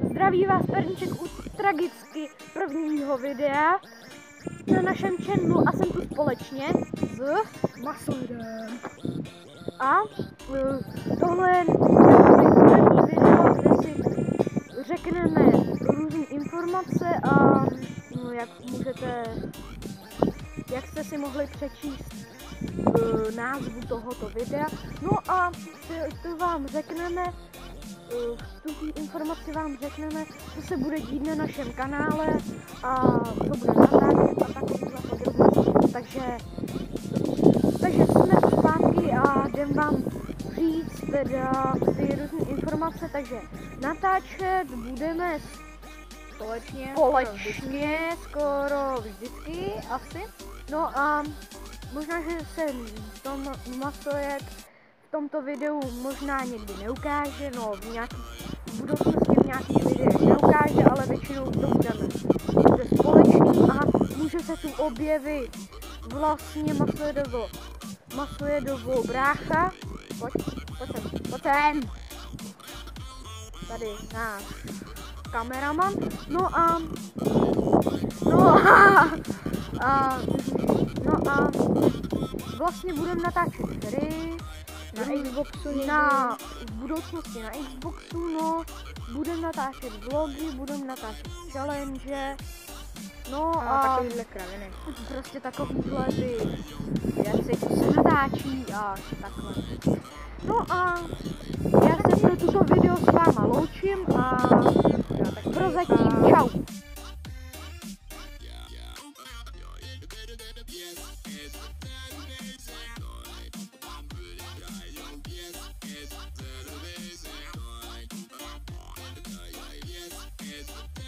Zdraví vás Perníček u tragicky prvního videa na našem channelu a jsem tu společně s Masoidem. A tohle je první video, kde si řekneme různé informace a jak jste si mohli přečíst názvu tohoto videa. No a to vám řekneme, v té informaci vám řekneme, co se bude dít na našem kanále a co bude natáčet a takovéhle podrobnosti. Takže jsme zpátky a jdem vám říct teda ty různé informace, takže natáčet budeme společně skoro vždycky asi. No a možná, že se Masoid v tomto videu možná někdy neukáže, no v budoucnosti v nějakých videích neukáže, ale většinou to bude společný a může se tu objevit vlastně Masoidovo brácha. Pojď sem. Tady náš kameraman. No a vlastně budeme natáčet hry na Xboxu, v budoucnosti na Xboxu, no, budeme natáčet vlogy, budeme natáčet challenge, no a takovýhle kraviny. Prostě takovýhle ty věci, co se natáčí a takhle. No a já se pro tuto video s váma loučím a prozatím čau. It's